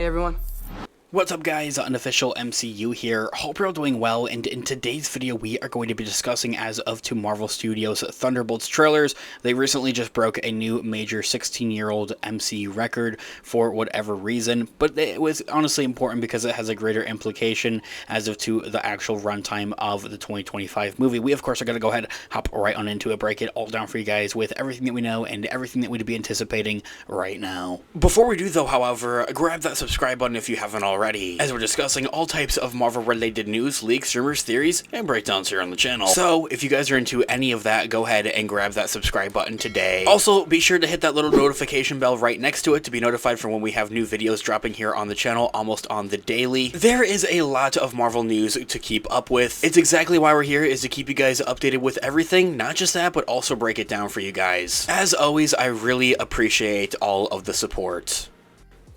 everyone. What's up guys, Unofficial MCU here. Hope you're all doing well, and in today's video we are going to be discussing as of two Marvel Studios Thunderbolts trailers. They recently just broke a new major 16-year-old MCU record for whatever reason, but it was honestly important because it has a greater implication as of to the actual runtime of the 2025 movie. We of course are going to go ahead, hop right on into it, break it all down for you guys with everything that we know and everything that we'd be anticipating right now. Before we do though, however, grab that subscribe button if you haven't already, as we're discussing all types of Marvel related news, leaks, rumors, theories, and breakdowns here on the channel. So if you guys are into any of that, go ahead and grab that subscribe button today. Also, be sure to hit that little notification bell right next to it to be notified for when we have new videos dropping here on the channel almost on the daily. There is a lot of Marvel news to keep up with. It's exactly why we're here, is to keep you guys updated with everything, not just that, but also break it down for you guys. As always, I really appreciate all of the support.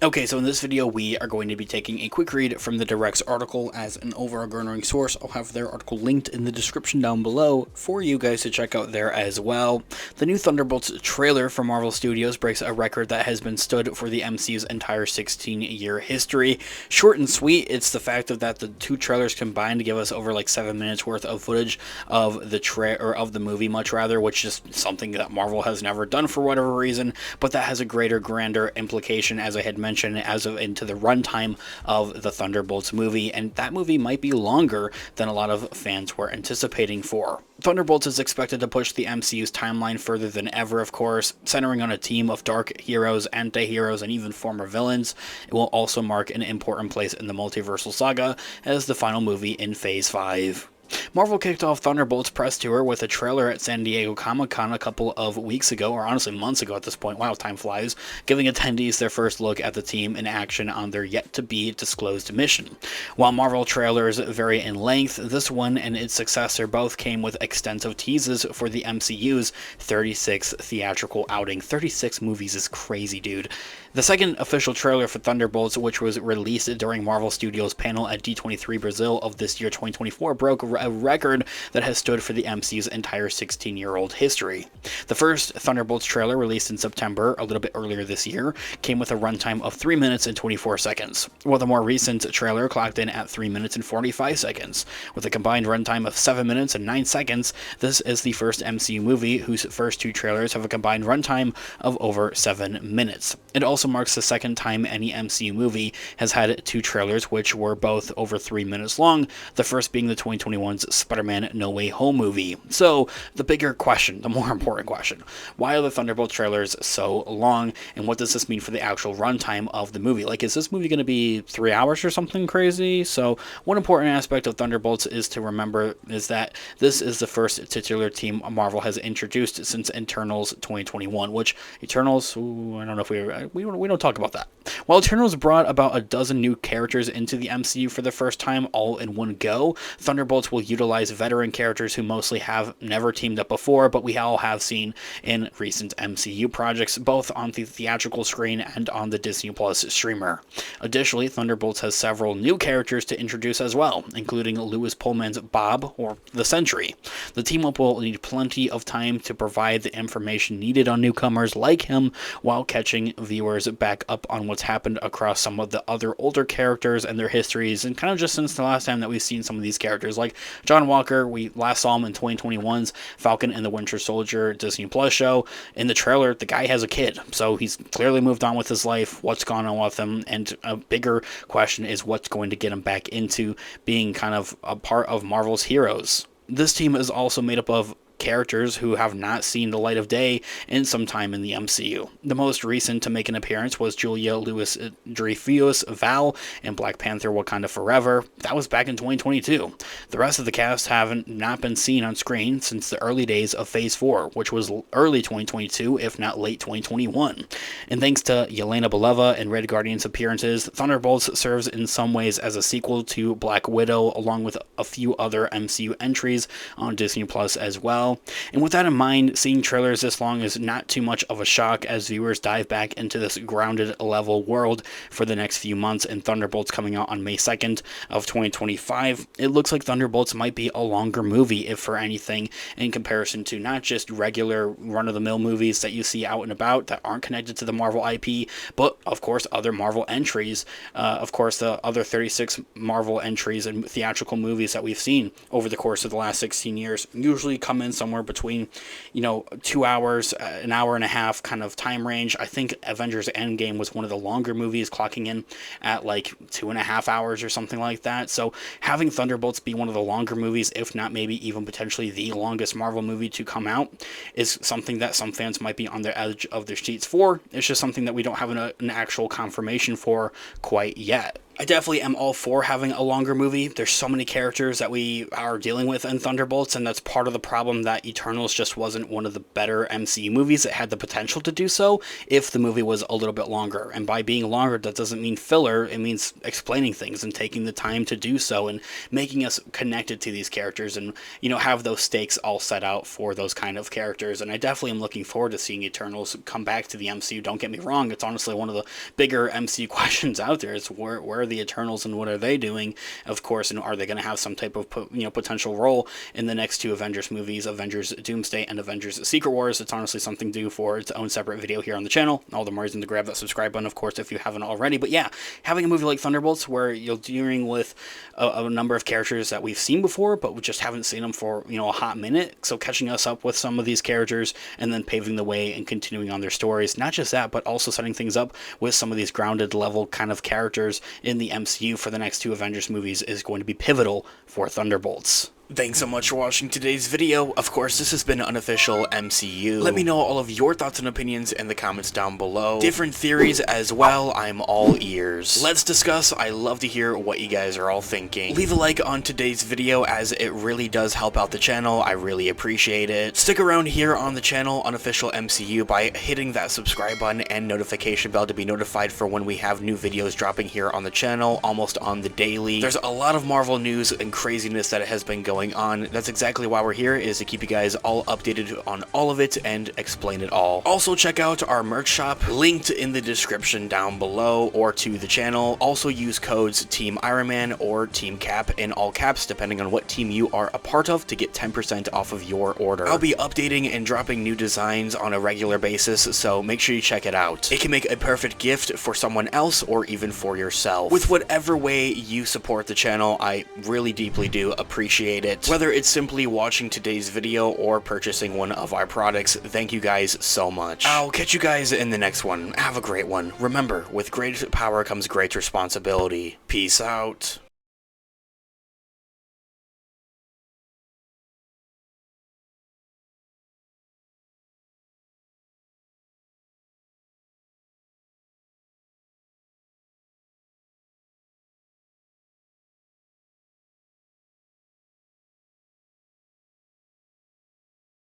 Okay, so in this video, we are going to be taking a quick read from the Direct's article as an overall source. I'll have their article linked in the description down below for you guys to check out there as well. The new Thunderbolts trailer from Marvel Studios breaks a record that has been stood for the MCU's entire 16-year history. Short and sweet, it's the fact that the two trailers combined to give us over like 7 minutes worth of footage of the movie, much rather, which is something that Marvel has never done for whatever reason, but that has a greater, grander implication, as I had mentioned, as of into the runtime of the Thunderbolts movie, and that movie might be longer than a lot of fans were anticipating for. Thunderbolts is expected to push the MCU's timeline further than ever, of course, centering on a team of dark heroes, anti-heroes, and even former villains. It will also mark an important place in the multiversal saga as the final movie in Phase 5. Marvel kicked off Thunderbolts press tour with a trailer at San Diego Comic-Con a couple of weeks ago, or honestly months ago at this point. Wow, time flies. Giving attendees their first look at the team in action on their yet-to-be-disclosed mission. While Marvel trailers vary in length, this one and its successor both came with extensive teases for the MCU's 36th theatrical outing. 36 movies is crazy, dude. The second official trailer for Thunderbolts, which was released during Marvel Studios' panel at D23 Brazil of this year, 2024, broke a record that has stood for the MCU's entire 16-year-old history. The first Thunderbolts trailer, released in September, a little bit earlier this year, came with a runtime of 3 minutes and 24 seconds, while the more recent trailer clocked in at 3 minutes and 45 seconds. With a combined runtime of 7 minutes and 9 seconds, this is the first MCU movie whose first two trailers have a combined runtime of over 7 minutes. It also marks the second time any MCU movie has had two trailers which were both over 3 minutes long, the first being the 2021's Spider-Man No Way Home movie. So, the bigger question, the more important question, why are the Thunderbolt trailers so long, and what does this mean for the actual runtime of the movie? Like, is this movie going to be 3 hours or something crazy? So, one important aspect of Thunderbolts is to remember is that this is the first titular team Marvel has introduced since Eternals 2021, which Eternals, I don't know if we don't talk about that. While Eternals brought about a dozen new characters into the MCU for the first time all in one go, Thunderbolts will utilize veteran characters who mostly have never teamed up before, but we all have seen in recent MCU projects, both on the theatrical screen and on the Disney Plus streamer. Additionally, Thunderbolts has several new characters to introduce as well, including Lewis Pullman's Bob, or the Sentry. The team-up will need plenty of time to provide the information needed on newcomers like him, while catching viewers back up on what's happened across some of the other older characters and their histories, and kind of just since the last time that we've seen some of these characters, like John Walker. We last saw him in 2021's Falcon and the Winter Soldier Disney Plus show. In the trailer, the guy has a kid, so he's clearly moved on with his life. What's gone on with him? And a bigger question is what's going to get him back into being kind of a part of Marvel's heroes. This team is also made up of characters who have not seen the light of day in some time in the MCU. The most recent to make an appearance was Julia Louis-Dreyfus Val in Black Panther Wakanda Forever. That was back in 2022. The rest of the cast haven't not been seen on screen since the early days of Phase 4, which was early 2022, if not late 2021. And thanks to Yelena Belova and Red Guardian's appearances, Thunderbolts serves in some ways as a sequel to Black Widow, along with a few other MCU entries on Disney Plus as well. well. And with that in mind, seeing trailers this long is not too much of a shock as viewers dive back into this grounded level world for the next few months, and Thunderbolts coming out on May 2nd of 2025. It looks like Thunderbolts might be a longer movie, if for anything, in comparison to not just regular run-of-the-mill movies that you see out and about that aren't connected to the Marvel IP, but of course other Marvel entries. Of course, the other 36 Marvel entries and theatrical movies that we've seen over the course of the last 16 years usually come in somewhere between, 2 hours, an hour and a half kind of time range. I think Avengers Endgame was one of the longer movies, clocking in at like 2.5 hours or something like that. So having Thunderbolts be one of the longer movies, if not maybe even potentially the longest Marvel movie to come out, is something that some fans might be on the edge of their seats for. It's just something that we don't have an actual confirmation for quite yet. I definitely am all for having a longer movie. There's so many characters that we are dealing with in Thunderbolts, and that's part of the problem that Eternals just wasn't one of the better MCU movies. It had the potential to do so if the movie was a little bit longer. And by being longer, that doesn't mean filler. It means explaining things and taking the time to do so and making us connected to these characters and, have those stakes all set out for those kind of characters. And I definitely am looking forward to seeing Eternals come back to the MCU. Don't get me wrong. It's honestly one of the bigger MCU questions out there. It's where are the Eternals and what are they doing, of course, and are they going to have some type of potential role in the next two Avengers movies, Avengers Doomsday and Avengers Secret Wars. It's honestly something due for its own separate video here on the channel. All the more reason to grab that subscribe button, of course, if you haven't already. But yeah, having a movie like Thunderbolts where you're dealing with a number of characters that we've seen before, but we just haven't seen them for a hot minute, so catching us up with some of these characters and then paving the way and continuing on their stories. Not just that, but also setting things up with some of these grounded level kind of characters in the MCU for the next two Avengers movies is going to be pivotal for Thunderbolts. Thanks so much for watching today's video. Of course, this has been Unofficial MCU. Let me know all of your thoughts and opinions in the comments down below. Different theories as well, I'm all ears. Let's discuss. I love to hear what you guys are all thinking. Leave a like on today's video as it really does help out the channel. I really appreciate it. Stick around here on the channel, Unofficial MCU, by hitting that subscribe button and notification bell to be notified for when we have new videos dropping here on the channel, almost on the daily. There's a lot of Marvel news and craziness that has been going on. That's exactly why we're here, is to keep you guys all updated on all of it and explain it all. Also check out our merch shop, linked in the description down below or to the channel. Also use codes Team Iron Man or Team Cap in all caps depending on what team you are a part of to get 10% off of your order. I'll be updating and dropping new designs on a regular basis, so make sure you check it out. It can make a perfect gift for someone else or even for yourself. With whatever way you support the channel, I really deeply do appreciate it. Whether it's simply watching today's video or purchasing one of our products, thank you guys so much. I'll catch you guys in the next one. Have a great one. Remember, with great power comes great responsibility. Peace out.